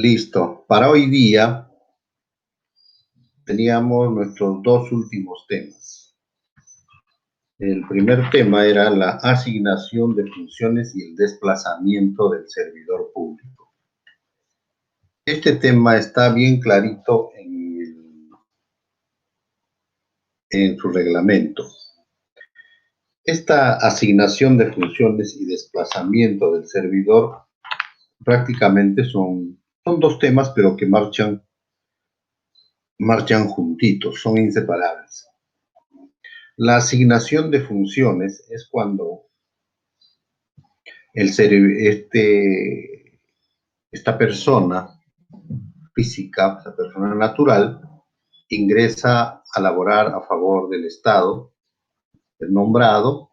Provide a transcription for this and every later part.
Listo. Para hoy día teníamos nuestros dos últimos temas. El primer tema era la asignación de funciones y el desplazamiento del servidor público. Este tema está bien clarito en su reglamento. Esta asignación de funciones y desplazamiento del servidor prácticamente son dos temas, pero que marchan juntitos, son inseparables. La asignación de funciones es cuando esta persona física, esta persona natural, ingresa a laborar a favor del Estado, el nombrado.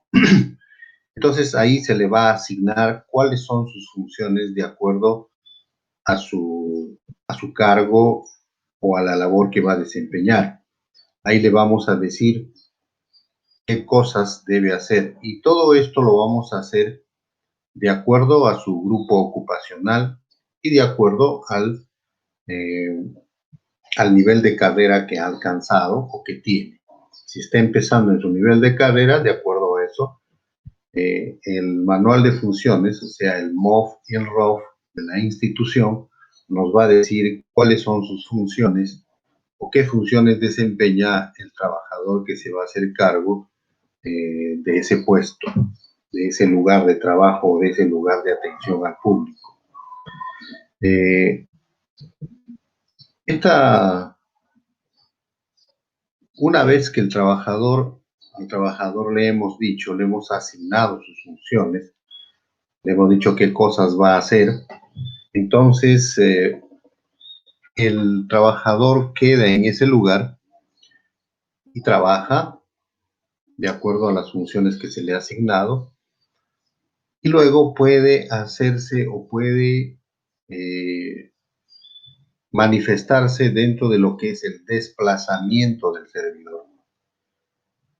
Entonces ahí se le va a asignar cuáles son sus funciones de acuerdo a su cargo o a la labor que va a desempeñar. Ahí le vamos a decir qué cosas debe hacer, y todo esto lo vamos a hacer de acuerdo a su grupo ocupacional y de acuerdo al nivel de carrera que ha alcanzado o que tiene. Si está empezando en su nivel de carrera, de acuerdo a eso, el manual de funciones, o sea, el MOF y el ROF de la institución, nos va a decir cuáles son sus funciones o qué funciones desempeña el trabajador que se va a hacer cargo de ese puesto, de ese lugar de trabajo, de ese lugar de atención al público. Una vez que al trabajador le hemos dicho, le hemos asignado sus funciones, le hemos dicho qué cosas va a hacer, entonces el trabajador queda en ese lugar y trabaja de acuerdo a las funciones que se le ha asignado, y luego puede hacerse o puede manifestarse dentro de lo que es el desplazamiento del servidor.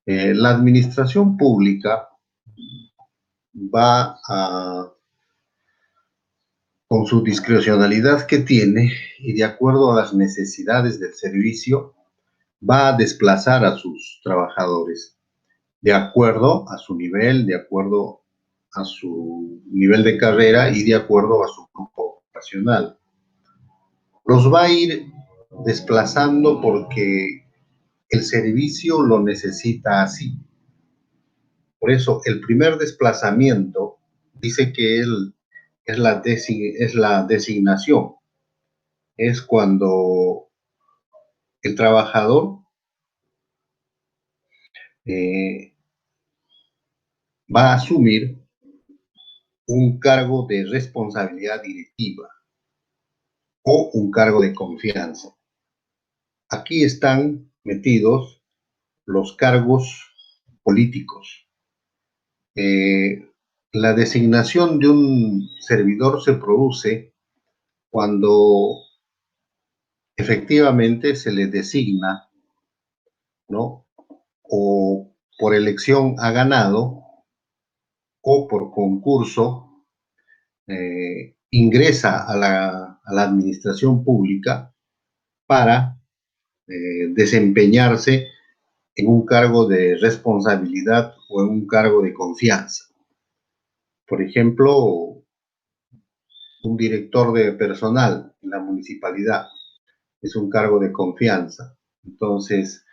La administración pública va con su discrecionalidad que tiene y de acuerdo a las necesidades del servicio, va a desplazar a sus trabajadores de acuerdo a su nivel, de acuerdo a su nivel de carrera y de acuerdo a su grupo ocupacional. Los va a ir desplazando porque el servicio lo necesita así. Por eso, el primer desplazamiento dice que es la designación. Es cuando el trabajador va a asumir un cargo de responsabilidad directiva o un cargo de confianza. Aquí están metidos los cargos políticos. La designación de un servidor se produce cuando efectivamente se le designa, ¿no? O por elección ha ganado, o por concurso ingresa a la administración pública para desempeñarse en un cargo de responsabilidad o en un cargo de confianza. Por ejemplo, un director de personal en la municipalidad es un cargo de confianza. Entonces,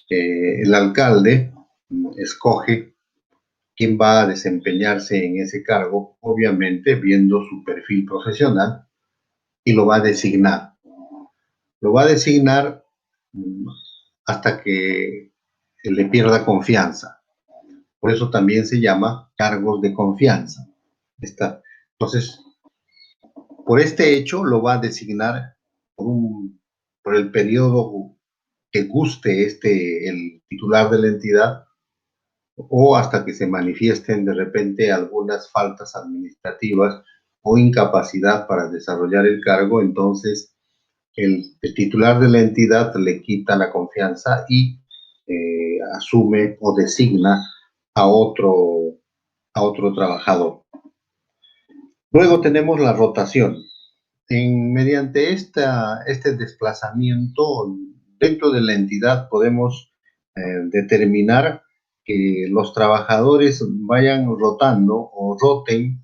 el alcalde escoge quién va a desempeñarse en ese cargo, obviamente viendo su perfil profesional, y lo va a designar. Lo va a designar hasta que le pierda confianza. Por eso también se llama cargos de confianza. Entonces, por este hecho lo va a designar por el periodo que guste el titular de la entidad, o hasta que se manifiesten de repente algunas faltas administrativas o incapacidad para desarrollar el cargo. Entonces el titular de la entidad le quita la confianza y asume o designa a otro trabajador. Luego tenemos la rotación. En mediante este desplazamiento dentro de la entidad podemos determinar que los trabajadores vayan rotando o roten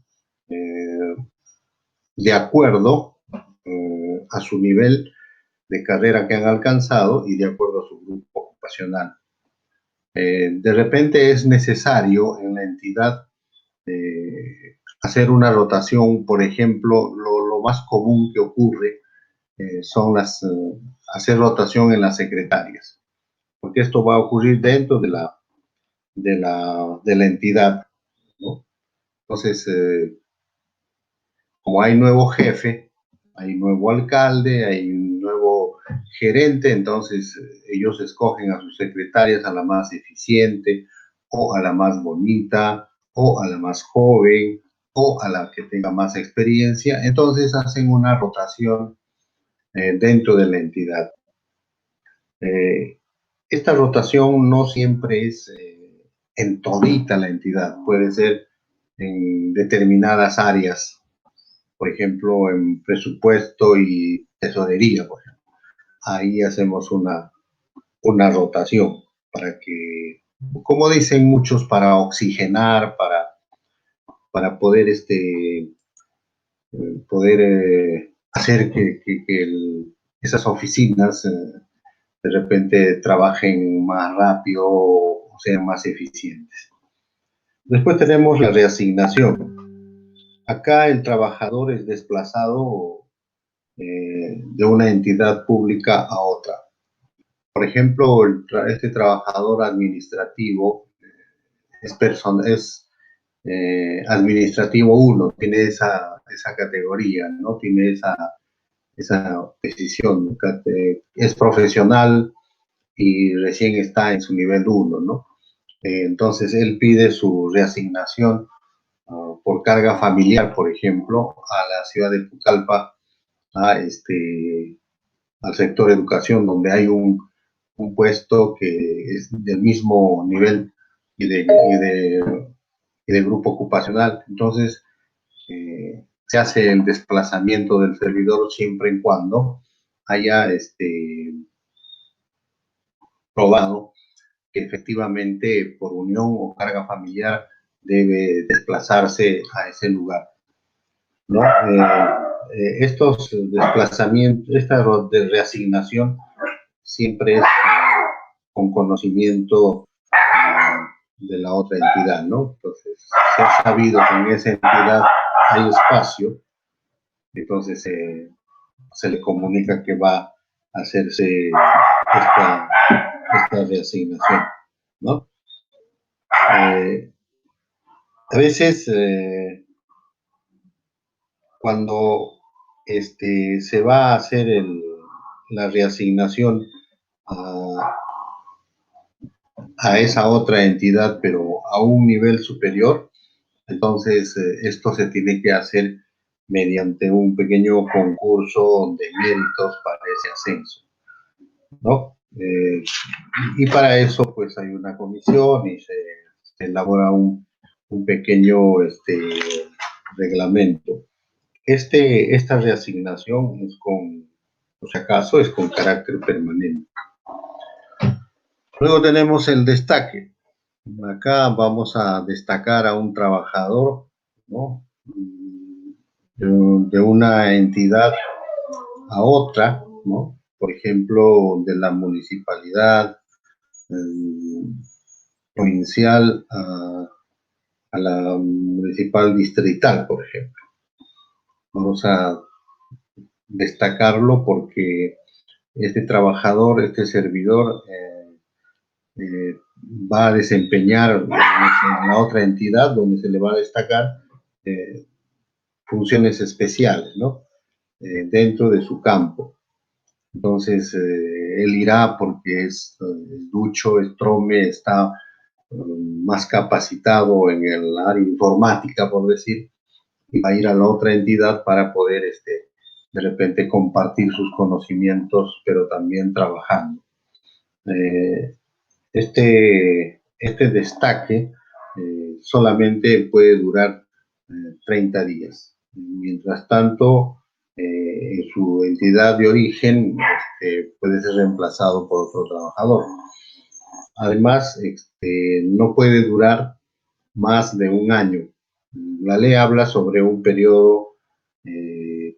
de acuerdo a su nivel de carrera que han alcanzado y de acuerdo a su grupo ocupacional. De repente es necesario en la entidad hacer una rotación. Por ejemplo, lo más común que ocurre son hacer rotación en las secretarias, porque esto va a ocurrir dentro de la entidad, ¿no? Entonces, como hay nuevo jefe, hay nuevo alcalde, hay un nuevo gerente, entonces ellos escogen a sus secretarias, a la más eficiente, o a la más bonita, o a la más joven, o a la que tenga más experiencia. Entonces hacen una rotación dentro de la entidad. Esta rotación no siempre es en todita la entidad, puede ser en determinadas áreas, por ejemplo, en presupuesto y tesorería, por ejemplo. Ahí hacemos una rotación para que, como dicen muchos, para oxigenar, para poder, poder hacer que esas oficinas de repente trabajen más rápido o sean más eficientes. Después tenemos la reasignación. Acá el trabajador es desplazado de una entidad pública a otra. Por ejemplo, este trabajador administrativo es administrativo 1, tiene esa categoría, ¿no? Tiene esa decisión, es profesional y recién está en su nivel 1, ¿no? Entonces él pide su reasignación por carga familiar, por ejemplo, a la ciudad de Pucallpa, al sector educación, donde hay un puesto que es del mismo nivel y de grupo ocupacional. Entonces, se hace el desplazamiento del servidor siempre y cuando haya probado que efectivamente por unión o carga familiar debe desplazarse a ese lugar, ¿no? Estos desplazamientos, esta de reasignación siempre es con conocimiento de la otra entidad, ¿no? Entonces, se ha sabido que en esa entidad hay espacio, entonces se le comunica que va a hacerse esta reasignación, ¿no? A veces cuando se va a hacer la reasignación a esa otra entidad, pero a un nivel superior, entonces esto se tiene que hacer mediante un pequeño concurso de méritos para ese ascenso, ¿no? Y para eso pues hay una comisión y se elabora un pequeño reglamento. Esta reasignación es por si acaso, es con carácter permanente. Luego tenemos el destaque. Acá vamos a destacar a un trabajador, ¿no? De una entidad a otra, ¿no? Por ejemplo, de la municipalidad provincial a la municipal distrital, por ejemplo. Vamos a destacarlo porque este trabajador, este servidor, va a desempeñar en la otra entidad donde se le va a destacar funciones especiales, ¿no? Dentro de su campo. Entonces, él irá porque es ducho, es trome, está más capacitado en el área informática, por decir, y va a ir a la otra entidad para poder, de repente, compartir sus conocimientos, pero también trabajando. Este destaque solamente puede durar 30 días. Mientras tanto, en su entidad de origen, puede ser reemplazado por otro trabajador. Además, no puede durar más de un año. La ley habla sobre un periodo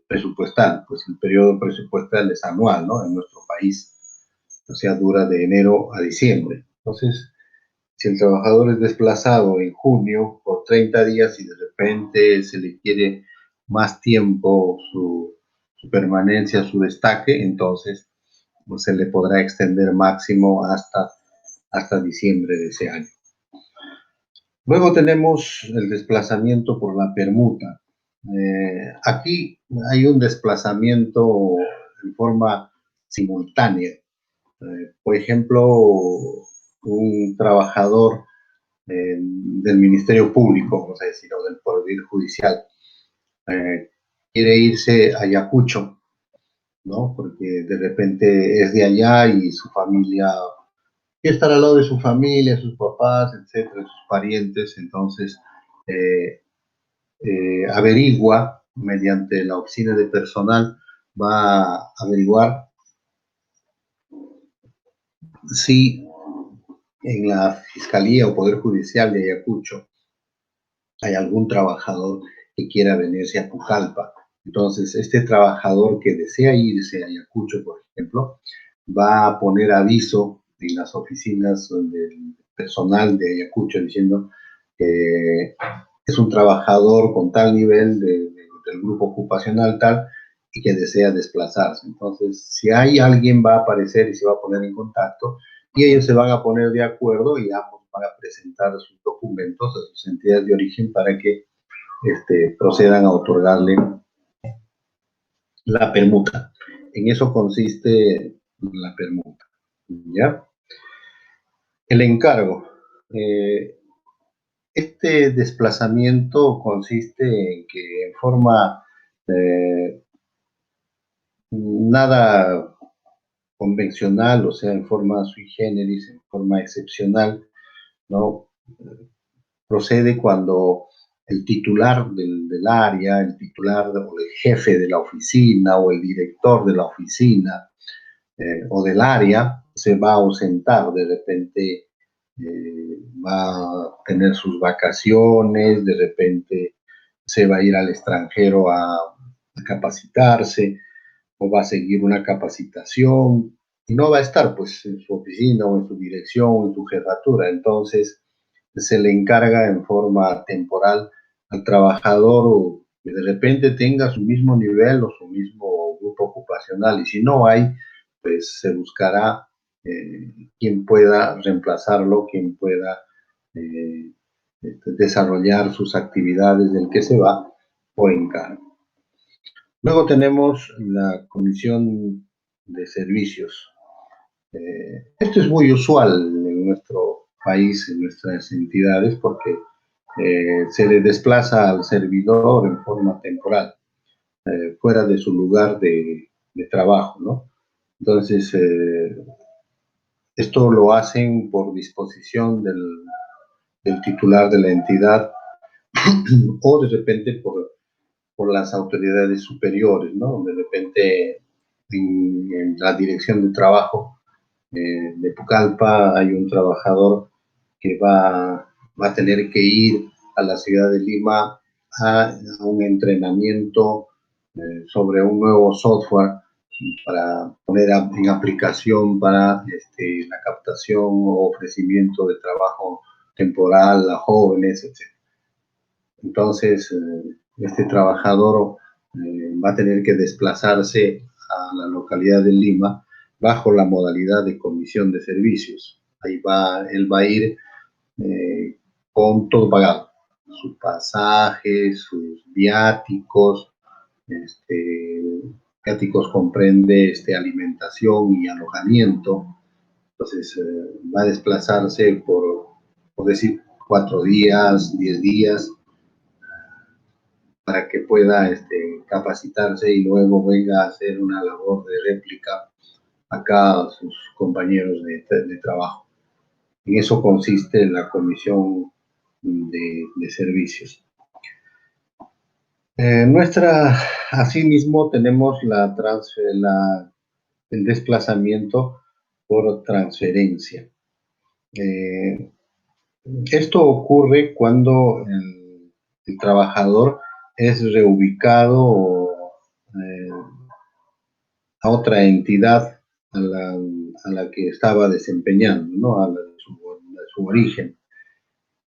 presupuestal, pues el periodo presupuestal es anual, ¿no? En nuestro país, o sea, dura de enero a diciembre. Entonces, si el trabajador es desplazado en junio por 30 días y de repente se le quiere más tiempo su permanencia, su destaque, entonces pues, se le podrá extender máximo hasta diciembre de ese año. Luego tenemos el desplazamiento por la permuta. Aquí hay un desplazamiento en forma simultánea. Por ejemplo, un trabajador del Ministerio Público, vamos a decir, o del Poder Judicial, quiere irse a Ayacucho, ¿no? Porque de repente es de allá y su familia quiere estar al lado de su familia, sus papás, etcétera, sus parientes, entonces averigua mediante la oficina de personal, va a averiguar si en la Fiscalía o Poder Judicial de Ayacucho hay algún trabajador que quiera venirse a Pucallpa. Entonces, este trabajador que desea irse a Ayacucho, por ejemplo, va a poner aviso en las oficinas del personal de Ayacucho diciendo que es un trabajador con tal nivel del grupo ocupacional tal y que desea desplazarse. Entonces, si hay alguien va a aparecer y se va a poner en contacto y ellos se van a poner de acuerdo y ambos van a presentar sus documentos a sus entidades de origen para que procedan a otorgarle la permuta. En eso consiste la permuta. ¿Ya? El encargo. Este desplazamiento consiste en que en forma nada convencional, o sea, en forma sui generis, en forma excepcional, ¿no? Procede cuando el titular del área, el titular o el jefe de la oficina o el director de la oficina o del área se va a ausentar, de repente va a tener sus vacaciones, de repente se va a ir al extranjero a capacitarse o va a seguir una capacitación y no va a estar pues en su oficina o en su dirección o en su jefatura. Entonces se le encarga en forma temporal al trabajador que de repente tenga su mismo nivel o su mismo grupo ocupacional y si no hay, pues se buscará quien pueda reemplazarlo, quien pueda eh, desarrollar sus actividades del que se va por encargo. Luego tenemos la comisión de servicios. Esto es muy usual en nuestro país, en nuestras entidades, porque se le desplaza al servidor en forma temporal, fuera de su lugar de trabajo, ¿no? Entonces, esto lo hacen por disposición del titular de la entidad o de repente por las autoridades superiores, ¿no? De repente en la dirección de trabajo de Pucallpa hay un trabajador que va a tener que ir a la ciudad de Lima a un entrenamiento sobre un nuevo software para poner en aplicación para la captación o ofrecimiento de trabajo temporal a jóvenes, etc. Entonces, este trabajador va a tener que desplazarse a la localidad de Lima bajo la modalidad de comisión de servicios. Él va a ir con todo pagado, su pasaje, sus viáticos, viáticos comprende alimentación y alojamiento, entonces va a desplazarse por decir 4 días, 10 días, para que pueda capacitarse y luego venga a hacer una labor de réplica acá a sus compañeros de trabajo. En eso consiste la comisión de servicios. Asimismo, tenemos el desplazamiento por transferencia. Esto ocurre cuando el trabajador es reubicado a otra entidad a la que estaba desempeñando, ¿no? A su origen.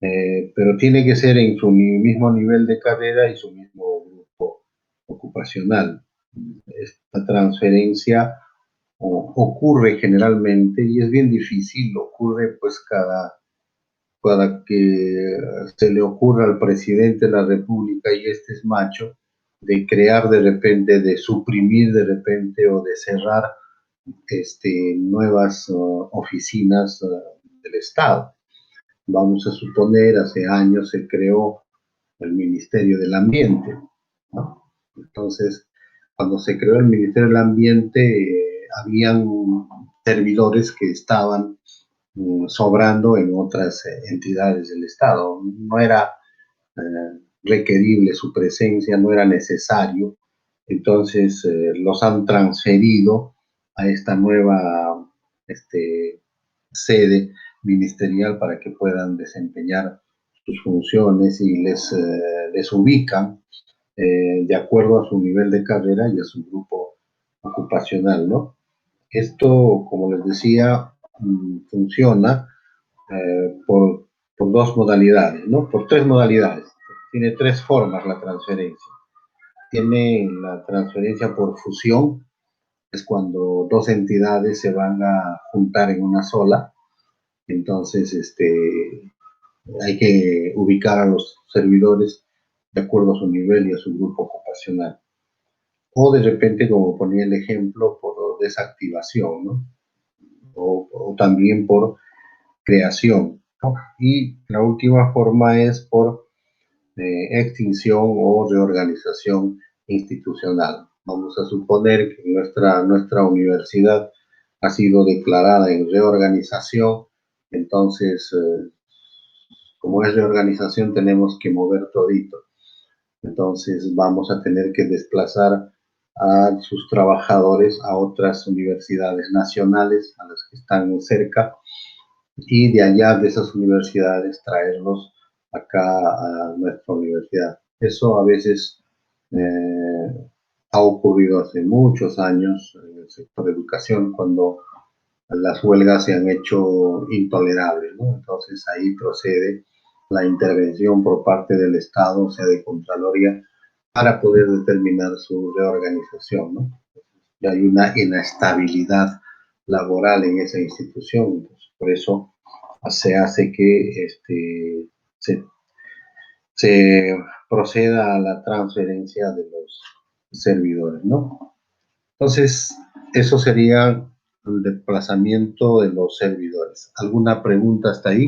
Pero tiene que ser en su mismo nivel de carrera y su mismo grupo ocupacional. Esta transferencia ocurre generalmente y es bien difícil, ocurre pues cada que se le ocurra al presidente de la República, y este es macho, de crear de repente, de suprimir de repente o de cerrar nuevas oficinas del Estado. Vamos a suponer, hace años se creó el Ministerio del Ambiente, ¿no? Entonces, cuando se creó el Ministerio del Ambiente, habían servidores que estaban sobrando en otras entidades del Estado. No era requerible su presencia, no era necesario. Entonces, los han transferido a esta nueva sede ministerial para que puedan desempeñar sus funciones y les ubican de acuerdo a su nivel de carrera y a su grupo ocupacional, ¿no? Esto, como les decía, funciona por dos modalidades, ¿no? Por tres modalidades. Tiene tres formas la transferencia. Tiene la transferencia por fusión, es cuando dos entidades se van a juntar en una sola. Entonces, hay que ubicar a los servidores de acuerdo a su nivel y a su grupo ocupacional. O de repente, como ponía el ejemplo, por desactivación, ¿no? O también por creación, ¿no? Y la última forma es por extinción o reorganización institucional. Vamos a suponer que nuestra universidad ha sido declarada en reorganización. Entonces, como es reorganización, tenemos que mover todito. Entonces, vamos a tener que desplazar a sus trabajadores a otras universidades nacionales, a las que están cerca, y de allá, de esas universidades, traerlos acá a nuestra universidad. Eso a veces ha ocurrido hace muchos años en el sector de educación, cuando las huelgas se han hecho intolerables, ¿no? Entonces ahí procede la intervención por parte del Estado, o sea, de Contraloría, para poder determinar su reorganización, ¿no? Y hay una inestabilidad laboral en esa institución, entonces, por eso se hace que se proceda a la transferencia de los servidores, ¿no? Entonces, eso sería el desplazamiento de los servidores. ¿Alguna pregunta hasta ahí?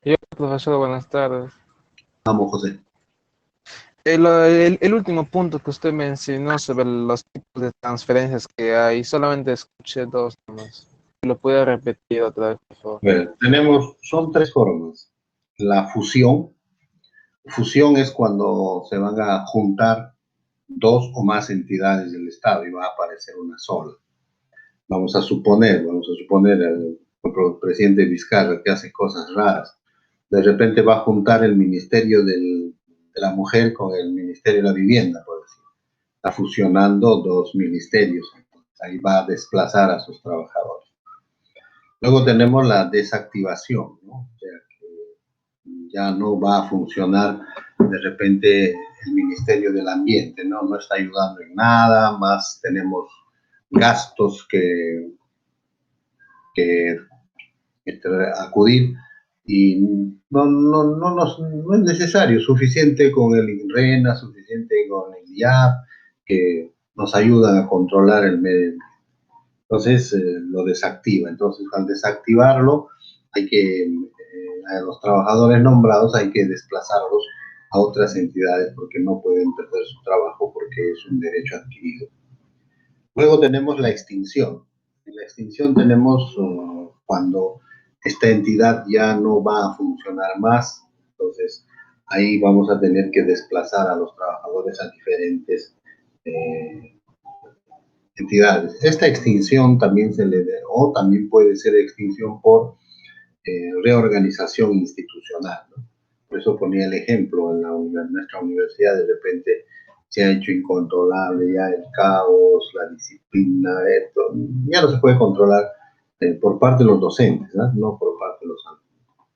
Yo, profesor, buenas tardes. Vamos, José. El último punto que usted mencionó sobre los tipos de transferencias que hay, solamente escuché dos nomás. ¿Lo puede repetir otra vez, por favor? Son tres formas. La fusión. Fusión es cuando se van a juntar dos o más entidades del Estado y va a aparecer una sola. Vamos a suponer el presidente Vizcarra, que hace cosas raras. De repente va a juntar el Ministerio de la Mujer con el Ministerio de la Vivienda, por decir. Está fusionando dos ministerios. Entonces, ahí va a desplazar a sus trabajadores. Luego tenemos la desactivación, ¿no? O sea, que ya no va a funcionar de repente el Ministerio del Ambiente, ¿no? No está ayudando en nada, más tenemos gastos que acudir, y no es necesario, suficiente con el INRENA, suficiente con el IAP, que nos ayudan a controlar el medio. Entonces lo desactiva. Entonces, al desactivarlo, a los trabajadores nombrados hay que desplazarlos a otras entidades, porque no pueden perder su trabajo, porque es un derecho adquirido. Luego tenemos la extinción. En la extinción tenemos cuando esta entidad ya no va a funcionar más. Entonces, ahí vamos a tener que desplazar a los trabajadores a diferentes entidades. Esta extinción también o también puede ser extinción por reorganización institucional, ¿no? Por eso ponía el ejemplo, en nuestra universidad de repente se ha hecho incontrolable ya el caos, la disciplina, esto, ya no se puede controlar por parte de los docentes, ¿no? No por parte de los alumnos,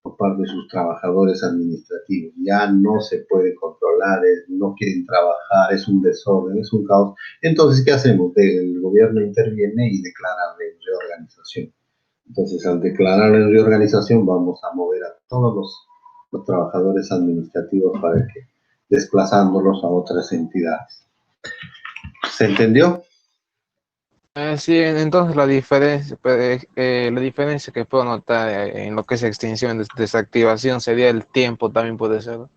por parte de sus trabajadores administrativos. Ya no se puede controlar, no quieren trabajar, es un desorden, es un caos. Entonces, ¿qué hacemos? El gobierno interviene y declara reorganización. Entonces, al declarar en reorganización, vamos a mover a todos los trabajadores administrativos para que desplazándolos a otras entidades. ¿Se entendió? Sí, entonces la diferencia que puedo notar en lo que es extinción y desactivación sería el tiempo, también puede ser, ¿no?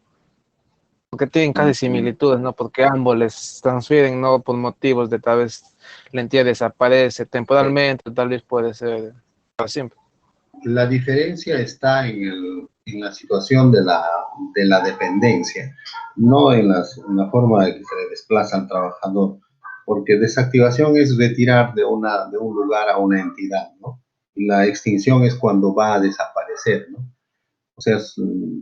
Porque tienen casi similitudes, ¿no? Porque ambos les transfieren, ¿no? Por motivos de tal vez la entidad desaparece temporalmente, tal vez puede ser para siempre. La diferencia está en la situación de la dependencia, no en la forma de que se le desplaza al trabajador, porque desactivación es retirar de un lugar a una entidad, ¿no? Y la extinción es cuando va a desaparecer, ¿no? O sea,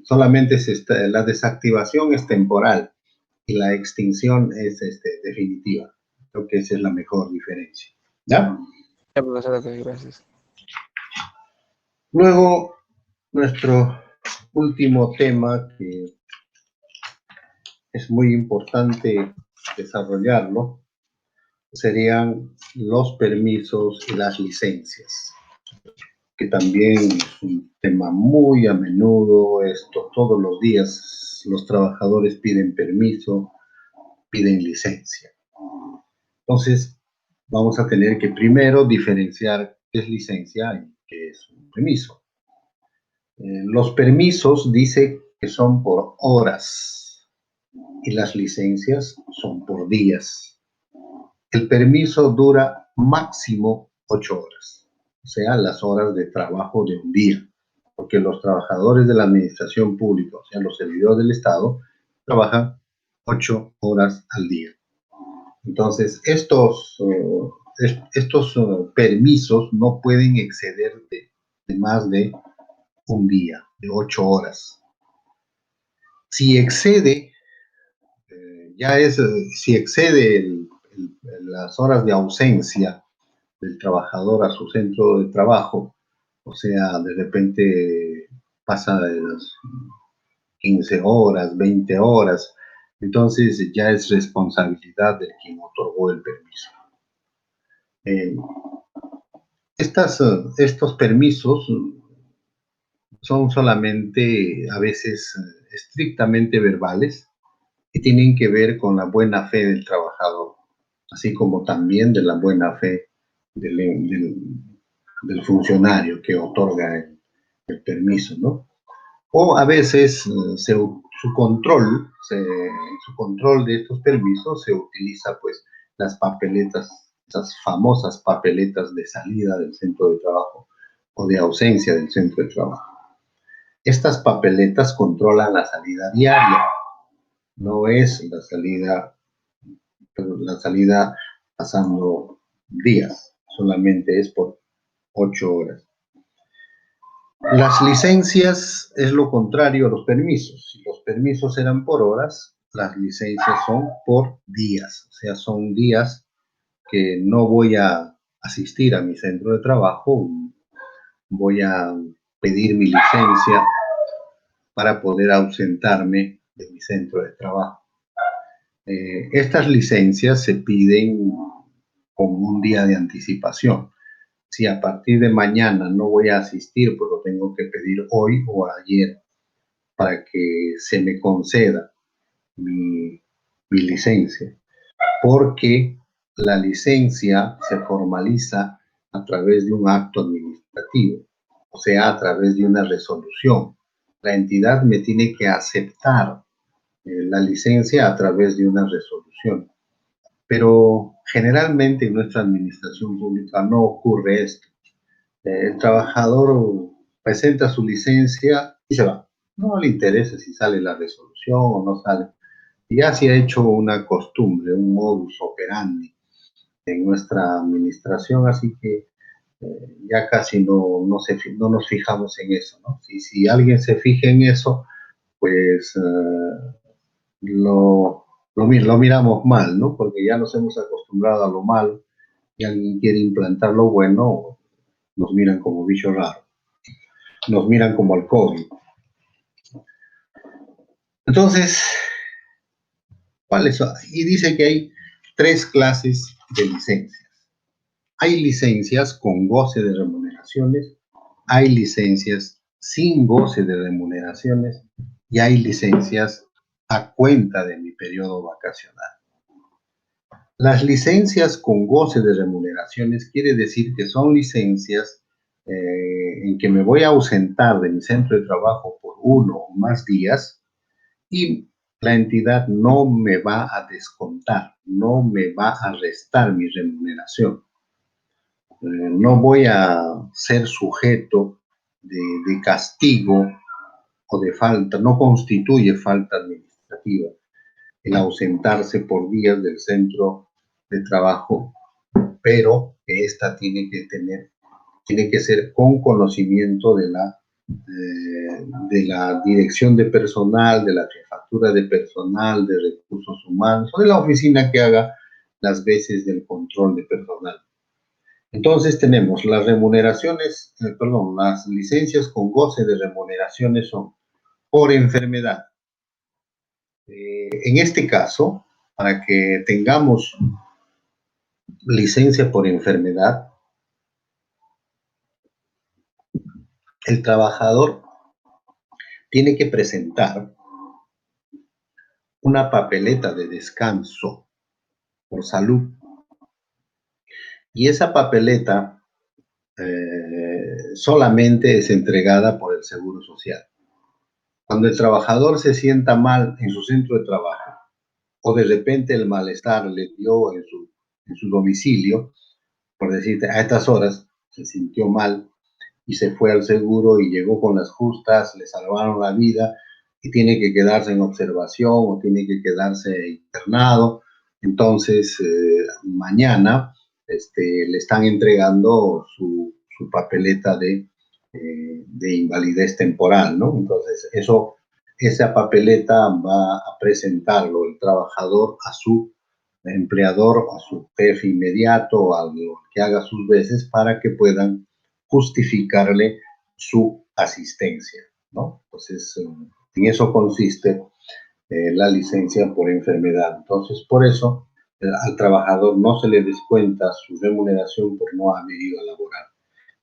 solamente la desactivación es temporal y la extinción es definitiva. Creo que esa es la mejor diferencia. ¿Ya? Ya, profesor, ok, gracias. Luego, nuestro último tema que es muy importante desarrollarlo serían los permisos y las licencias, que también es un tema muy a menudo. Esto todos los días los trabajadores piden permiso, piden licencia. Entonces, vamos a tener que primero diferenciar qué es licencia y qué es un permiso. Los permisos dice que son por horas y las licencias son por días. El permiso dura máximo 8 horas, o sea, las horas de trabajo de un día, porque los trabajadores de la administración pública, o sea, los servidores del Estado, trabajan 8 horas al día. Entonces, estos permisos no pueden exceder de más de un día, de 8 horas. Si excede, si excede las horas de ausencia del trabajador a su centro de trabajo, o sea, de repente pasa de las 15 horas, 20 horas, entonces ya es responsabilidad de quien otorgó el permiso. Eh, estos permisos son solamente a veces estrictamente verbales y tienen que ver con la buena fe del trabajador, así como también de la buena fe del funcionario que otorga el permiso, ¿no? O a veces su control de estos permisos se utiliza pues las papeletas, esas famosas papeletas de salida del centro de trabajo o de ausencia del centro de trabajo. Estas papeletas controlan la salida diaria, no es la salida pasando días, solamente es por 8 horas. Las licencias es lo contrario a los permisos. Si los permisos eran por horas, las licencias son por días. O sea, son días que no voy a asistir a mi centro de trabajo, voy a pedir mi licencia para poder ausentarme de mi centro de trabajo. Estas licencias se piden con un día de anticipación. Si a partir de mañana no voy a asistir, pues lo tengo que pedir hoy o ayer para que se me conceda mi licencia, porque la licencia se formaliza a través de un acto administrativo, o sea, a través de una resolución. La entidad me tiene que aceptar la licencia a través de una resolución. Pero generalmente en nuestra administración pública no ocurre esto. El trabajador presenta su licencia y se va. No le interesa si sale la resolución o no sale. Ya se ha hecho una costumbre, un modus operandi en nuestra administración, así que ya casi no nos fijamos en eso, ¿no? Si alguien se fija en eso, pues lo miramos mal, ¿no? Porque ya nos hemos acostumbrado a lo malo y alguien quiere implantar lo bueno, nos miran como bicho raro, nos miran como al COVID. Entonces, ¿cuáles son? Y dice que hay 3 clases de licencias. Hay licencias con goce de remuneraciones, hay licencias sin goce de remuneraciones y hay licencias a cuenta de mi periodo vacacional. Las licencias con goce de remuneraciones quiere decir que son licencias en que me voy a ausentar de mi centro de trabajo por 1 o más días y la entidad no me va a descontar, no me va a restar mi remuneración. No voy a ser sujeto de castigo o de falta, no constituye falta administrativa el ausentarse por días del centro de trabajo, pero que esta tiene que ser con conocimiento de la dirección de personal, de la jefatura de personal, de recursos humanos, o de la oficina que haga las veces del control de personal. Entonces tenemos las remuneraciones, las licencias con goce de remuneraciones son por enfermedad. En este caso, para que tengamos licencia por enfermedad, el trabajador tiene que presentar una papeleta de descanso por salud. Y esa papeleta solamente es entregada por el Seguro Social. Cuando el trabajador se sienta mal en su centro de trabajo o de repente el malestar le dio en su domicilio, por decirte, a estas horas se sintió mal y se fue al seguro y llegó con las justas, le salvaron la vida y tiene que quedarse en observación o tiene que quedarse internado. Entonces, mañana le están entregando su papeleta de invalidez temporal, ¿no? Entonces, esa papeleta va a presentarlo el trabajador a su empleador, a su jefe inmediato, a lo que haga sus veces para que puedan justificarle su asistencia, ¿no? Entonces, en eso consiste la licencia por enfermedad. Entonces, por eso al trabajador no se le descuenta su remuneración por no haber ido a laborar.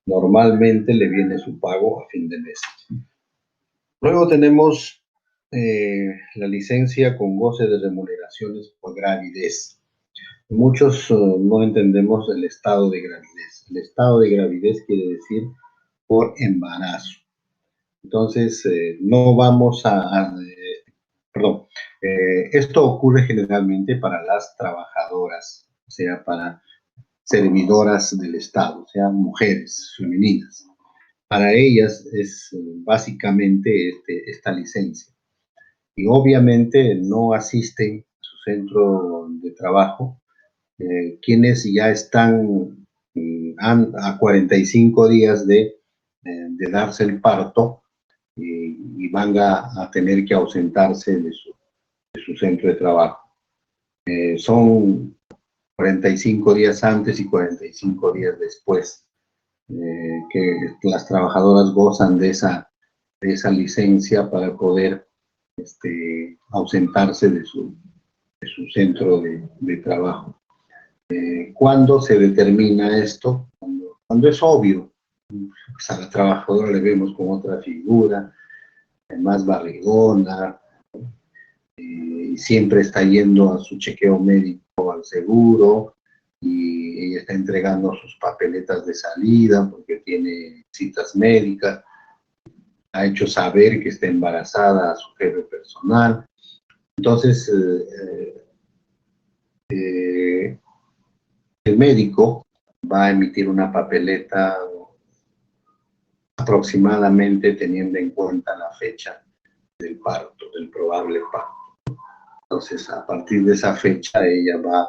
Normalmente le viene su pago a fin de mes. Luego tenemos la licencia con goce de remuneraciones por gravidez. Muchos no entendemos el estado de gravidez. El estado de gravidez quiere decir por embarazo. Entonces, no vamos perdón, esto ocurre generalmente para las trabajadoras, o sea, para servidoras del Estado, o sea, mujeres femeninas. Para ellas es básicamente esta licencia. Y obviamente no asisten a su centro de trabajo quienes ya están a 45 días de darse el parto y van a tener que ausentarse de su centro de trabajo. Son 45 días antes y 45 días después que las trabajadoras gozan de esa licencia para poder ausentarse de su centro de trabajo. ¿Cuándo se determina esto? Cuando es obvio. Pues a la trabajadora le vemos con otra figura, más barrigona, y siempre está yendo a su chequeo médico al seguro, y ella está entregando sus papeletas de salida porque tiene citas médicas, ha hecho saber que está embarazada a su jefe personal. Entonces, el médico va a emitir una papeleta aproximadamente teniendo en cuenta la fecha del parto, del probable parto. Entonces, a partir de esa fecha, ella va a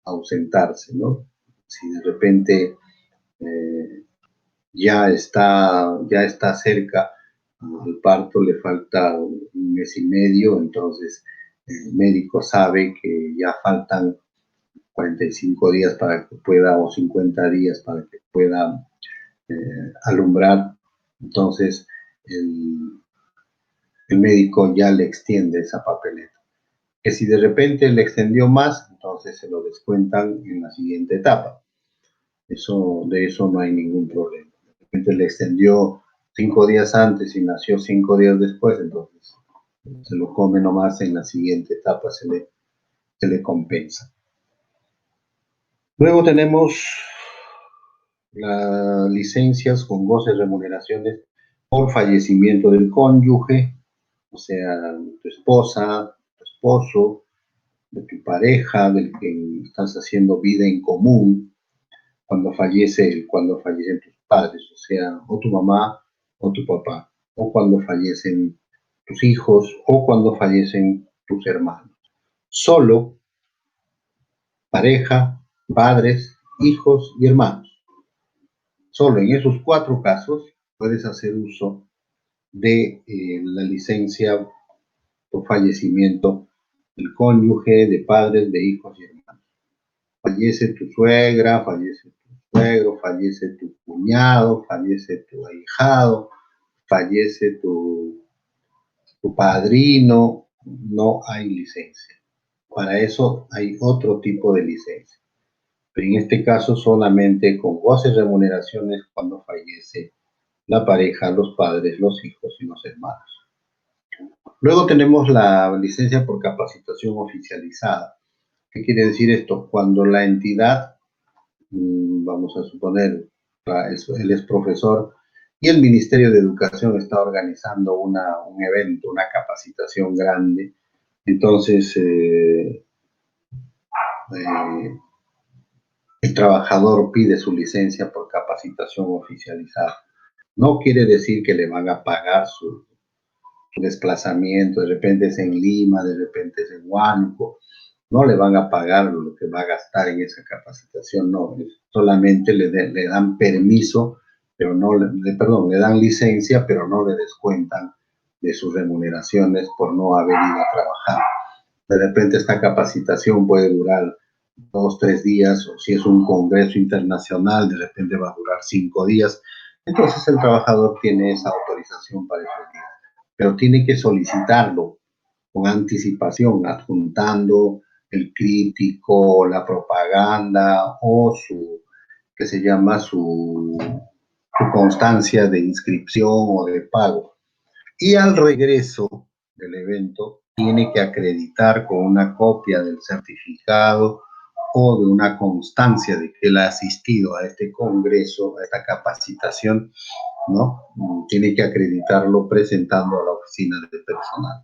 ausentarse, ¿no? Si de repente ya está cerca al parto, le falta un mes y medio, entonces el médico sabe que ya faltan 45 días para que pueda, o 50 días para que pueda alumbrar. Entonces el médico ya le extiende esa papeleta. Que si de repente le extendió más, entonces se lo descuentan en la siguiente etapa. De eso no hay ningún problema. De repente le extendió 5 días antes y nació 5 días después, entonces se lo come nomás en la siguiente etapa, se le compensa. Luego tenemos las licencias con goce de remuneraciones por fallecimiento del cónyuge, o sea, tu esposa, tu esposo, de tu pareja, del que estás haciendo vida en común, cuando fallecen tus padres, o sea, o tu mamá o tu papá, o cuando fallecen tus hijos, o cuando fallecen tus hermanos. Solo pareja, padres, hijos y hermanos. Solo en esos 4 casos puedes hacer uso de la licencia por fallecimiento del cónyuge, de padres, de hijos y hermanos. Fallece tu suegra, fallece tu suegro, fallece tu cuñado, fallece tu ahijado, fallece tu padrino, no hay licencia. Para eso hay otro tipo de licencia. Pero en este caso solamente con goce de remuneraciones cuando fallece la pareja, los padres, los hijos y los hermanos. Luego tenemos la licencia por capacitación oficializada. ¿Qué quiere decir esto? Cuando la entidad, vamos a suponer, él es profesor y el Ministerio de Educación está organizando un evento, una capacitación grande, entonces el trabajador pide su licencia por capacitación oficializada. No quiere decir que le van a pagar su desplazamiento, de repente es en Lima, de repente es en Huánuco, no le van a pagar lo que va a gastar en esa capacitación, no, solamente le dan permiso, pero no, le dan licencia, pero no le descuentan de sus remuneraciones por no haber ido a trabajar. De repente esta capacitación puede durar 2, 3 días, o si es un congreso internacional, de repente va a durar 5 días. Entonces el trabajador tiene esa autorización para esos días, pero tiene que solicitarlo con anticipación, adjuntando el crítico, la propaganda o que se llama su constancia de inscripción o de pago. Y al regreso del evento tiene que acreditar con una copia del certificado o de una constancia de que él ha asistido a este congreso, a esta capacitación, ¿no? Tiene que acreditarlo presentando a la oficina de personal.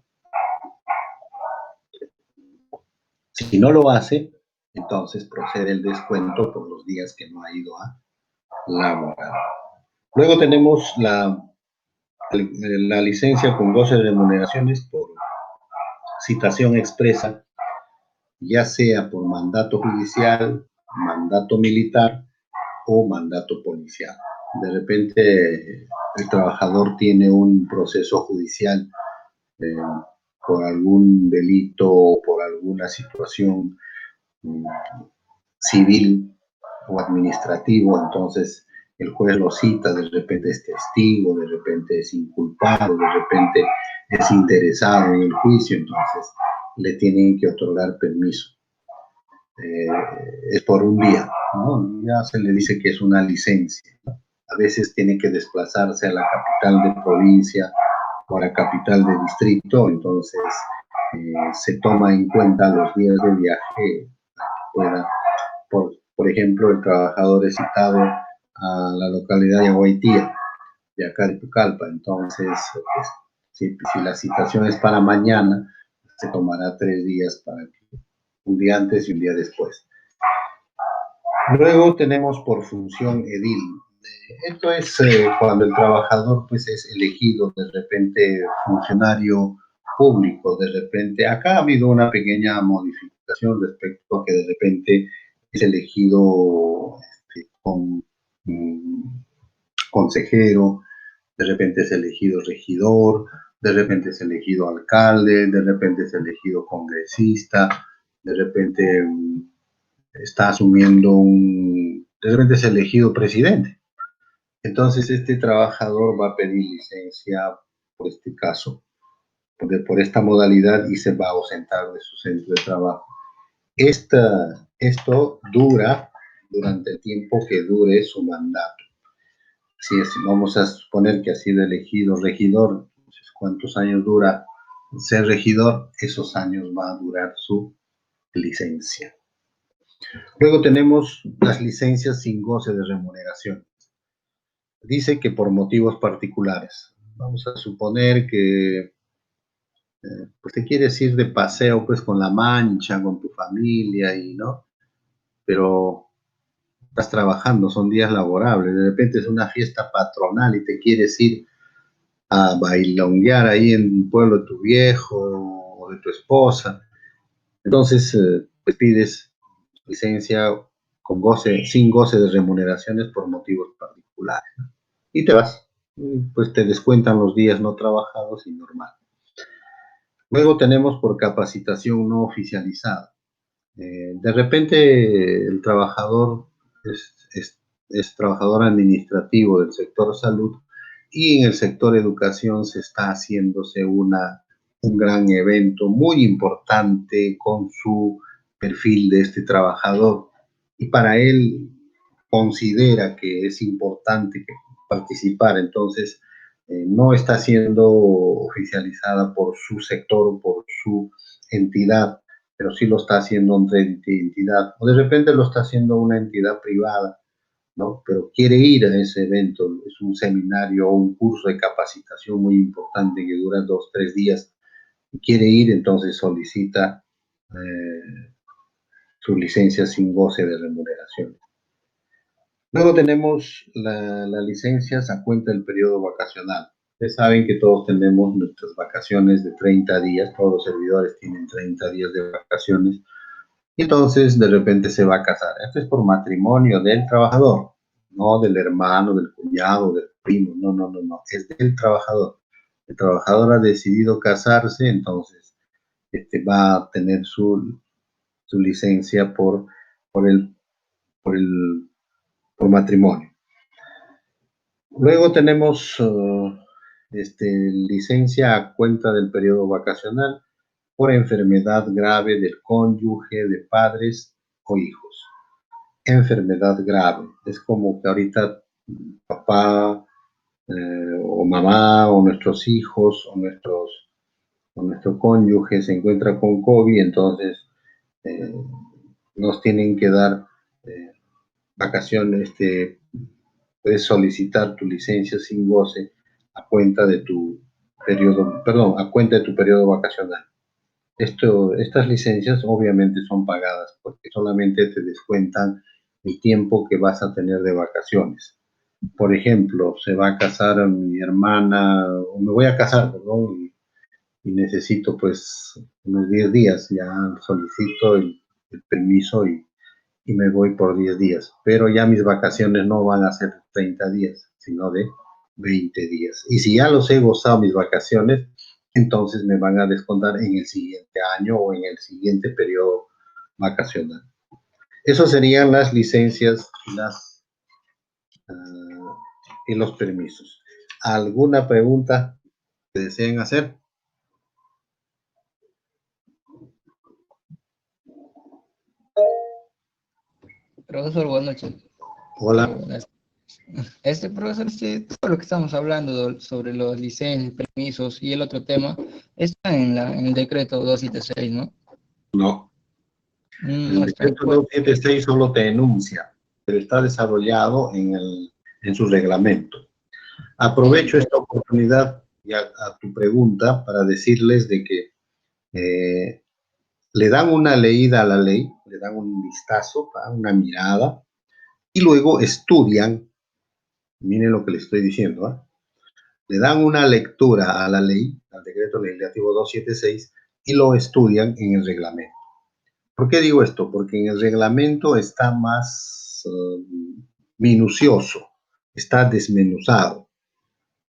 Si no lo hace, entonces procede el descuento por los días que no ha ido a laborar. Luego tenemos la licencia con goce de remuneraciones por citación expresa, ya sea por mandato judicial, mandato militar o mandato policial. De repente el trabajador tiene un proceso judicial por algún delito o por alguna situación civil o administrativo, entonces el juez lo cita, de repente es testigo, de repente es inculpado, de repente es interesado en el juicio, entonces le tienen que otorgar permiso. Es por un día, ¿no? Ya se le dice que es una licencia, ¿no? A veces tiene que desplazarse a la capital de provincia o a la capital de distrito, entonces se toma en cuenta los días de viaje para que pueda, por ejemplo, el trabajador es citado a la localidad de Aguaitía, de acá de Pucallpa, entonces pues, si la citación es para mañana, se tomará 3 días para que un día antes y un día después. Luego tenemos por función edil. Esto es cuando el trabajador pues es elegido de repente funcionario público, de repente. Acá ha habido una pequeña modificación respecto a que de repente es elegido con consejero, de repente es elegido regidor, de repente es elegido alcalde, de repente es elegido congresista, de repente está asumiendo de repente es elegido presidente. Entonces este trabajador va a pedir licencia por este caso, por esta modalidad, y se va a ausentar de su centro de trabajo. Esto dura durante el tiempo que dure su mandato. Si vamos a suponer que ha sido elegido regidor, entonces ¿cuántos años dura ser regidor? Esos años va a durar su licencia. Luego tenemos las licencias sin goce de remuneración. Dice que por motivos particulares. Vamos a suponer que pues te quieres ir de paseo pues con la mancha, con tu familia y no, pero estás trabajando, son días laborables, de repente es una fiesta patronal y te quieres ir a bailonguear ahí en un pueblo de tu viejo o de tu esposa. Entonces, pues pides licencia sin goce de remuneraciones por motivos particulares, ¿no? Y te vas. Pues te descuentan los días no trabajados y normal. Luego tenemos por capacitación no oficializada. De repente el trabajador es trabajador administrativo del sector salud, y en el sector educación se está haciéndose un gran evento muy importante con su perfil de este trabajador, y para él considera que es importante participar. Entonces no está siendo oficializada por su sector o por su entidad, pero sí lo está haciendo otra entidad, o de repente lo está haciendo una entidad privada, ¿no? Pero quiere ir a ese evento, es un seminario o un curso de capacitación muy importante que dura 2, 3 días, y quiere ir, entonces solicita su licencia sin goce de remuneración. Luego tenemos las licencias a cuenta del periodo vacacional. Ustedes saben que todos tenemos nuestras vacaciones de 30 días, todos los servidores tienen 30 días de vacaciones, y entonces de repente se va a casar. Esto es por matrimonio del trabajador, no del hermano, del cuñado, del primo, no, no, no, no, es del trabajador. El trabajador ha decidido casarse, entonces va a tener su licencia por el, por el, por matrimonio. Luego tenemos licencia a cuenta del periodo vacacional por enfermedad grave del cónyuge, de padres o hijos. Enfermedad grave. Es como que ahorita papá o mamá o nuestros hijos o nuestro cónyuge se encuentra con COVID, entonces eh, nos tienen que dar vacaciones. Puedes solicitar tu licencia sin goce a cuenta de tu a cuenta de tu periodo vacacional. Estas licencias obviamente son pagadas porque solamente te descuentan el tiempo que vas a tener de vacaciones. Por ejemplo, se va a casar mi hermana, o me voy a casar, ¿no? Y necesito pues unos 10 días, ya solicito el permiso y me voy por 10 días, pero ya mis vacaciones no van a ser 30 días, sino de 20 días. Y si ya los he gozado mis vacaciones, entonces me van a descontar en el siguiente año o en el siguiente periodo vacacional. Eso serían las licencias y los permisos. ¿Alguna pregunta que deseen hacer? Profesor, buenas noches. Hola. Buenas. Profesor, todo lo que estamos hablando sobre los licencias, permisos y el otro tema está en el decreto 276, ¿no? No. El No está. decreto 276 solo te enuncia, pero está desarrollado en su reglamento. Aprovecho esta oportunidad a tu pregunta para decirles de que le dan una leída a la ley, le dan un vistazo, una mirada, y luego estudian Miren lo que les estoy diciendo, ¿eh? Le dan una lectura a la ley, al decreto legislativo 276, y lo estudian en el reglamento. ¿Por qué digo esto? Porque en el reglamento está más minucioso, está desmenuzado,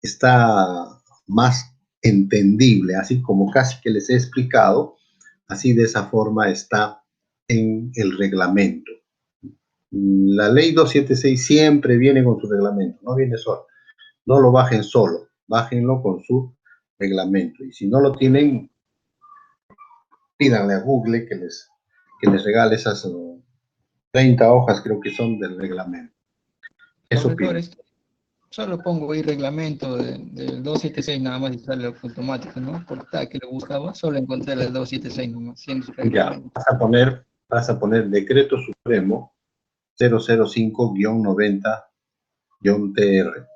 está más entendible, así como casi que les he explicado, así de esa forma está en el reglamento. La ley 276 siempre viene con su reglamento, no viene solo. No lo bajen solo, bájenlo con su reglamento. Y si no lo tienen, pídanle a Google que les regale esas 30 hojas, creo que son del reglamento. Eso Profesor, pido. solo pongo ahí reglamento del 276 nada más y sale automático, ¿no? Por tal que lo buscaba, solo encontré el 276 nomás, siendo su Ya, reglamento. vas a poner Decreto Supremo 005-90-TR.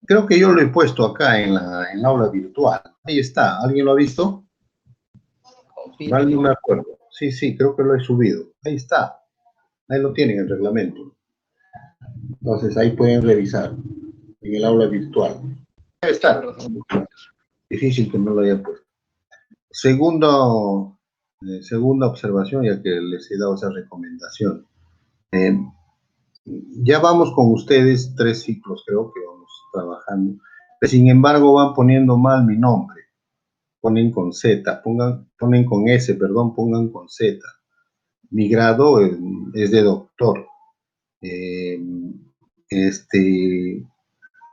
Creo que yo lo he puesto acá en la aula virtual. Ahí está. ¿Alguien lo ha visto? Mal no me Confirmo. acuerdo. Sí, sí, creo que lo he subido. Ahí está. Ahí lo tienen el reglamento. Entonces ahí pueden revisar en el aula virtual. Debe estar. Difícil que no lo haya puesto. Segunda observación, ya que les he dado esa recomendación. Eh, ya vamos con ustedes 3 ciclos, creo que vamos trabajando. Pero, sin embargo, van poniendo mal mi nombre. Ponen con Z, ponen con S, perdón, pongan con Z. Mi grado es de doctor. Eh,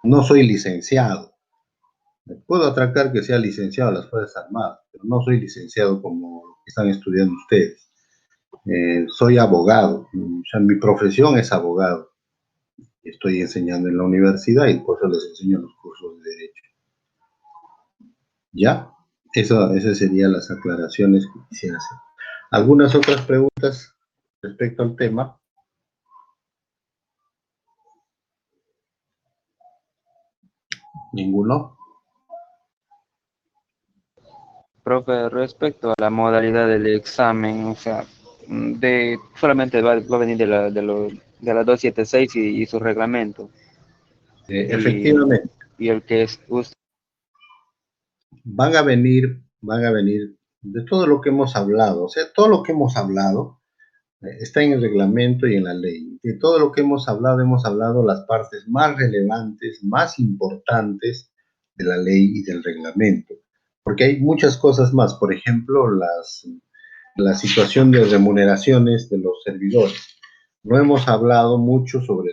no soy licenciado. Puedo atracar que sea licenciado en las Fuerzas Armadas, pero no soy licenciado como lo que están estudiando ustedes. Soy abogado, o sea, mi profesión es abogado. Estoy enseñando en la universidad y por eso les enseño los cursos de derecho. ¿Ya? Esas serían las aclaraciones que quisiera hacer. ¿Algunas otras preguntas respecto al tema? ¿Ninguno? Profe, respecto a la modalidad del examen, o sea, solamente va a venir de la 276 y su reglamento. Y, Efectivamente, y el que es usted. van a venir de todo lo que hemos hablado. O sea, todo lo que hemos hablado está en el reglamento y en la ley. De todo lo que hemos hablado las partes más relevantes, más importantes de la ley y del reglamento. Porque hay muchas cosas más. Por ejemplo, la situación de remuneraciones de los servidores. No hemos hablado mucho sobre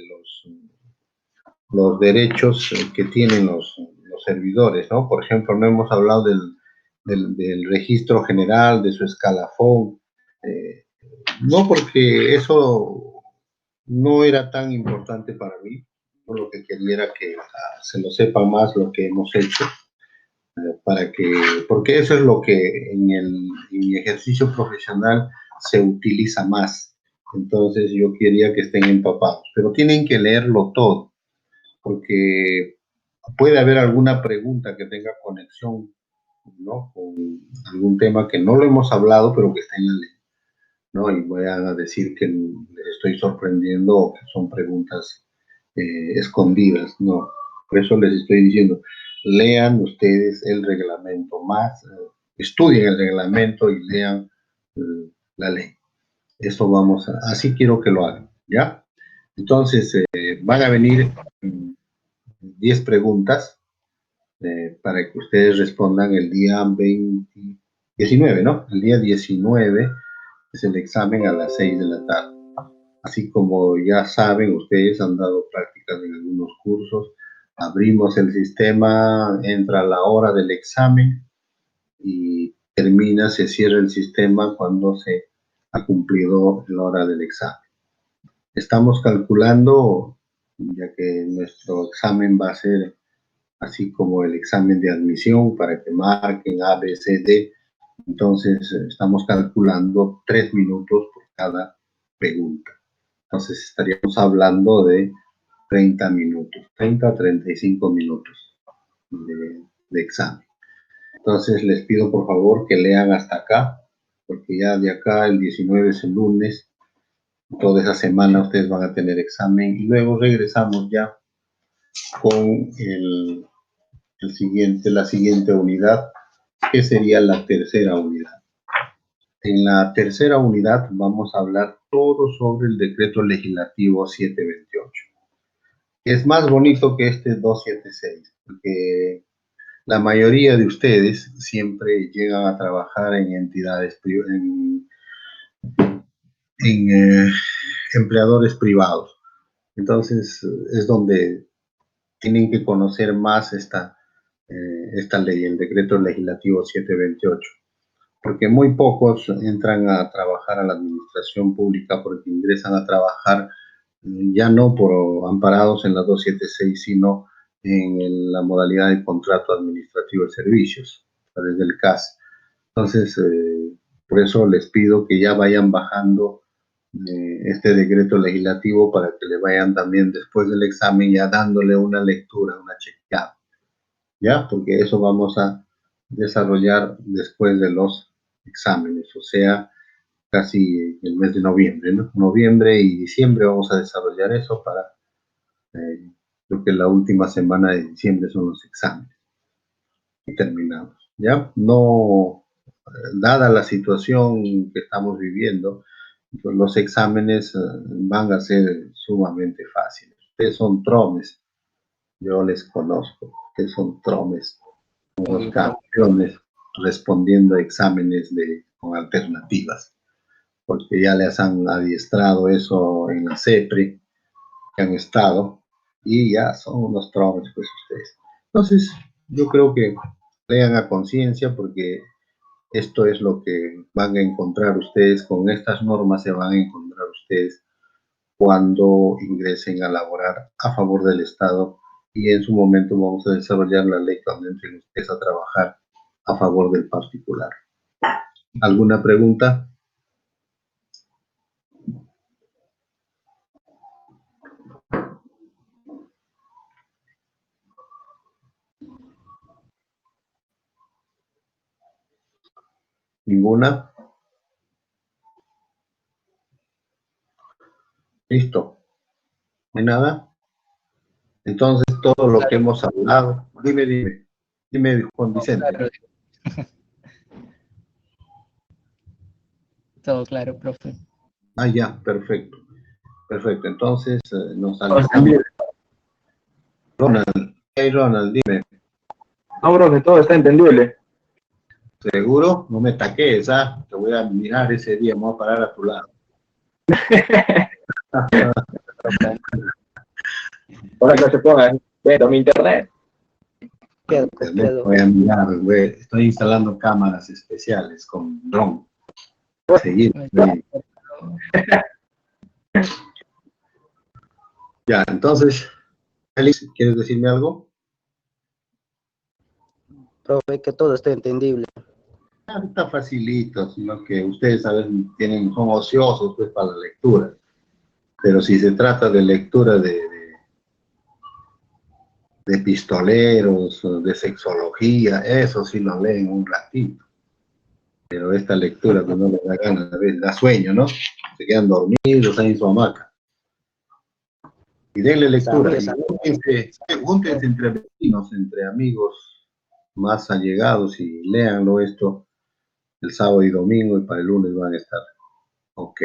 los derechos que tienen los servidores, ¿no? Por ejemplo, no hemos hablado del registro general, de su escalafón. No, porque eso no era tan importante para mí. Yo lo que quería era que se lo sepa más lo que hemos hecho, porque eso es lo que en mi ejercicio profesional se utiliza más. Entonces yo quería que estén empapados, pero tienen que leerlo todo, porque puede haber alguna pregunta que tenga conexión, ¿no? Con algún tema que no lo hemos hablado, pero que está en la ley, ¿no? Y voy a decir que les estoy sorprendiendo o que son preguntas escondidas, no. Por eso les estoy diciendo, lean ustedes el reglamento más, estudien el reglamento y lean la ley. Eso así quiero que lo hagan, ¿ya? Entonces, van a venir 10 preguntas para que ustedes respondan el día 19, ¿no? El día 19 es el examen a las 6 de la tarde. Así como ya saben, ustedes han dado prácticas en algunos cursos, abrimos el sistema, entra la hora del examen y se cierra el sistema cuando se ha cumplido la hora del examen. Estamos calculando, ya que nuestro examen va a ser así como el examen de admisión para que marquen A, B, C, D. Entonces, estamos calculando 3 minutos por cada pregunta. Entonces, estaríamos hablando de 30 minutos, 30 a 35 minutos de examen. Entonces, les pido por favor que lean hasta acá, porque ya de acá el 19 es el lunes, Toda esa semana ustedes van a tener examen y luego regresamos ya con la siguiente unidad, que sería la tercera unidad. En la tercera unidad vamos a hablar todo sobre el decreto legislativo 728. Es más bonito que este 276, porque la mayoría de ustedes siempre llegan a trabajar en entidades, en empleadores privados. Entonces, es donde tienen que conocer más esta ley, el decreto legislativo 728, porque muy pocos entran a trabajar a la administración pública porque ingresan a trabajar ya no por amparados en la 276, sino en la modalidad de contrato administrativo de servicios, a través del CAS. Entonces, por eso les pido que ya vayan bajando este decreto legislativo para que le vayan también después del examen ya dándole una lectura, una chequeada, ¿ya? Porque eso vamos a desarrollar después de los exámenes, o sea, casi el mes de noviembre, ¿no? Noviembre y diciembre vamos a desarrollar eso para, creo que la última semana de diciembre son los exámenes y terminamos, ¿ya? No, dada la situación que estamos viviendo, pues los exámenes van a ser sumamente fáciles. Ustedes son tromes, yo les conozco, ustedes son tromes, los campeones respondiendo a exámenes con alternativas, porque ya les han adiestrado eso en la CEPRE, que han estado, y ya son unos tromes, pues ustedes. Entonces, yo creo que lean a conciencia, porque esto es lo que van a encontrar ustedes, con estas normas se van a encontrar ustedes cuando ingresen a laborar a favor del Estado, y en su momento vamos a desarrollar la ley cuando entren ustedes a trabajar a favor del particular. ¿Alguna pregunta? ¿Ninguna? Listo. ¿No hay nada? Entonces, todo lo que hemos hablado, dime, Juan Vicente. Claro. Todo claro, profe. Ah, ya, perfecto. Perfecto, entonces nos alejamos. Ronald, hey Ronald, dime, No, profe, todo está entendible. ¿seguro? No me taquees, ¿ah? Te voy a mirar ese día, me voy a parar a tu lado. Ahora que se pongan, vendo mi internet. Voy a mirar, güey. Estoy instalando cámaras especiales con dron. Seguir. Ya, entonces, Félix, ¿quieres decirme algo? Profe, que todo esté entendible. Ah, está facilito, sino que ustedes a veces son ociosos pues para la lectura. Pero si se trata de lectura de pistoleros, de sexología, eso sí lo leen un ratito. Pero esta lectura que no les da ganas, a veces da sueño, ¿no? Se quedan dormidos ahí en su hamaca. Y denle lectura. Y júntense entre vecinos, entre amigos más allegados, y léanlo esto el sábado y domingo, y para el lunes van a estar ok.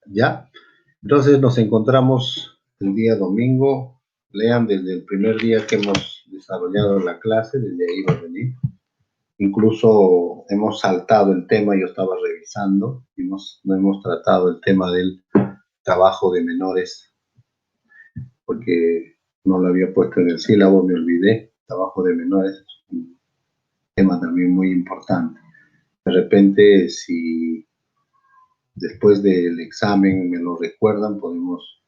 ¿Ya? Entonces nos encontramos el día domingo. Lean desde el primer día que hemos desarrollado la clase, desde ahí va a venir. Incluso hemos saltado el tema, yo estaba revisando, y no hemos tratado el tema del trabajo de menores, porque no lo había puesto en el sílabo, me olvidé. Trabajo de menores es un tema también muy importante. De repente, si después del examen me lo recuerdan, podemos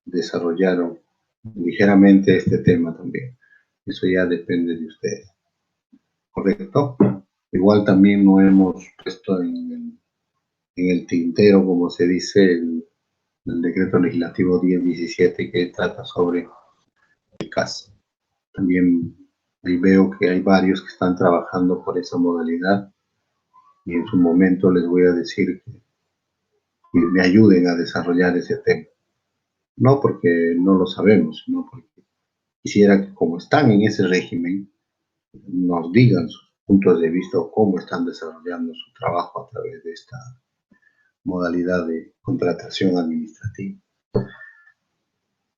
desarrollar ligeramente este tema también. Eso ya depende de ustedes. ¿Correcto? Igual también no hemos puesto en el tintero, como se dice, el decreto legislativo 1017, que trata sobre el caso. También ahí veo que hay varios que están trabajando por esa modalidad, y en su momento les voy a decir que y me ayuden a desarrollar ese tema. No porque no lo sabemos, sino porque quisiera que, como están en ese régimen, nos digan sus puntos de vista o cómo están desarrollando su trabajo a través de esta modalidad de contratación administrativa.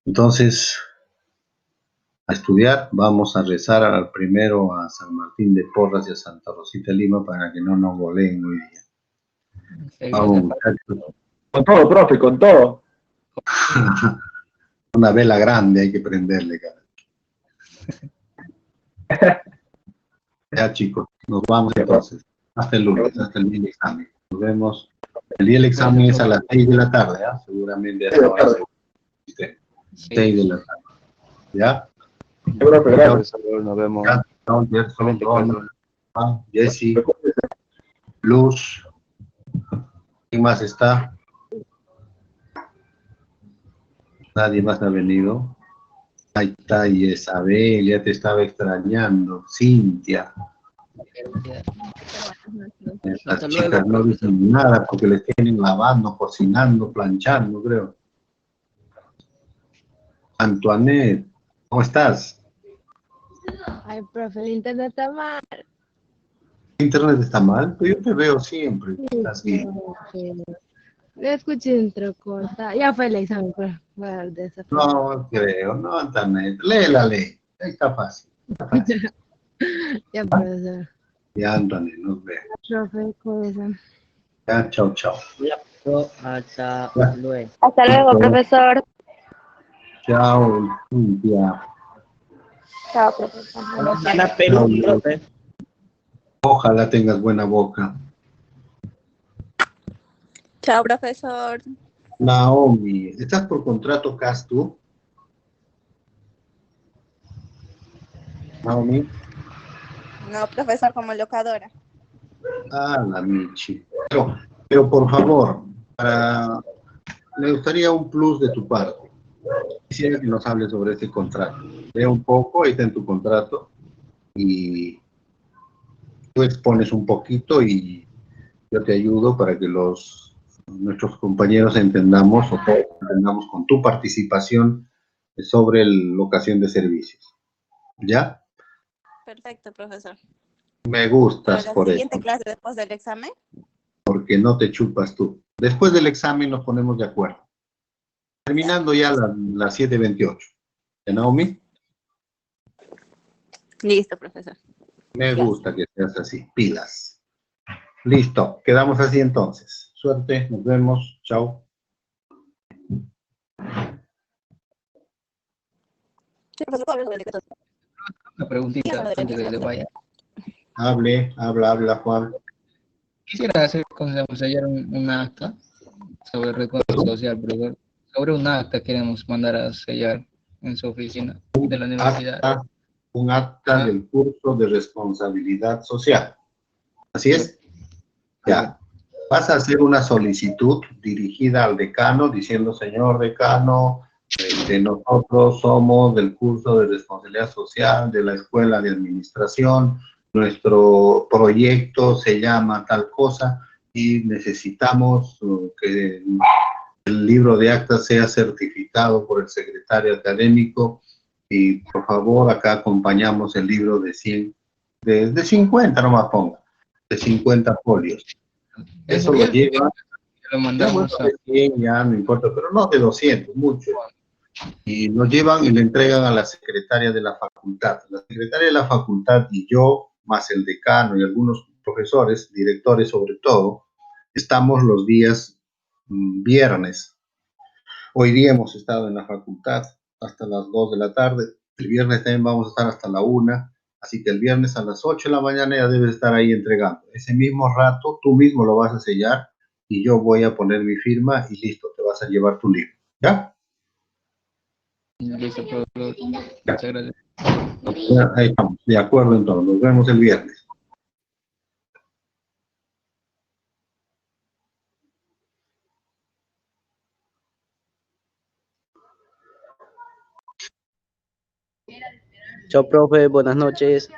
Entonces, a estudiar, vamos a rezar primero a San Martín de Porras y a Santa Rosita de Lima para que no nos goleen hoy día. Sí, Vamos, gracias. muchachos. Con todo, profe, con todo. Una vela grande hay que prenderle, cara. Ya, chicos, nos vamos entonces. Hasta el lunes, hasta el día del examen. Nos vemos. El día del examen es a las 6 de la tarde, ¿ah? Seguramente a esa hora se 6 de la tarde. ¿Ya? Sí, profe, gracias. Nos vemos. Ya, no, ya son 24. dos. Jessy, Luz, ¿quién más está? Nadie más ha venido. Ahí está, Isabel, ya te estaba extrañando. Cintia. Estas Hasta chicas luego, no dicen nada porque les tienen lavando, cocinando, planchando, creo. Antoinette, ¿cómo estás? Ay, profe, el internet está mal. ¿Internet está mal? Pues yo te veo siempre. Estás bien. Le escuché entrecorta. Ya fue el examen, profe. Voy a dar de esa forma. No creo, no, Antoinette. Lee la ley. Está fácil. Está fácil. Ya, profesor. Ya, Antoinette, nos vemos. Profe, cuídese. Ya, chao, chao. Hasta Ya. luego. Hasta luego, profesor. Chao, Cintia. Chao, profesor. Gana Perú, profe. Ojalá tengas buena boca. Chao, profesor. Naomi, ¿estás por contrato CAS tú? Naomi. No, profesor, como locadora. Ah, la Michi. Pero por favor, me gustaría un plus de tu parte. Quisiera que nos hables sobre este contrato. Lee un poco, ahí está en tu contrato, y tú expones un poquito y yo te ayudo para que nuestros compañeros entendamos o todos entendamos con tu participación sobre locación de servicios. ¿Ya? Perfecto, profesor. Me Para gustas la por eso, siguiente clase después del examen. porque no te chupas tú. Después del examen nos ponemos de acuerdo. Terminando ya las 7:28. ¿Ya, Naomi? Listo, profesor. Me gusta que seas así. Pilas. Listo. Quedamos así entonces. Suerte. Nos vemos. Chao. Sí, profesor, ¿puedo hablar sobre el decreto? Una preguntita antes de que le vaya. Habla, Juan. Quisiera hacer, sellar un acta sobre el reconocimiento social, profesor. Sobre un acta queremos mandar a sellar en su oficina de la universidad. Un acta del curso de responsabilidad social. ¿Así es? Ya. Vas a hacer una solicitud dirigida al decano diciendo, señor decano, nosotros somos del curso de responsabilidad social de la Escuela de Administración, nuestro proyecto se llama tal cosa y necesitamos que el libro de actas sea certificado por el secretario académico y por favor acá acompañamos el libro de 100, de 50 nomás ponga, de 50 folios. Eso lo lleva, Lo ya, mandamos bueno, de 100 ya no importa, pero no de 200, mucho. Y lo llevan y le entregan a la secretaria de la facultad. La secretaria de la facultad y yo, más el decano y algunos profesores, directores sobre todo, estamos los días viernes. Hoy día hemos estado en la facultad hasta las 2 de la tarde. El viernes también vamos a estar hasta la 1. Así que el viernes a las 8 de la mañana ya debes estar ahí entregando. Ese mismo rato tú mismo lo vas a sellar y yo voy a poner mi firma y listo, te vas a llevar tu libro. ¿Ya? Listo, profesor. Muchas gracias. Ya, ahí estamos. De acuerdo entonces. Nos vemos el viernes. Chao, profe. Buenas noches.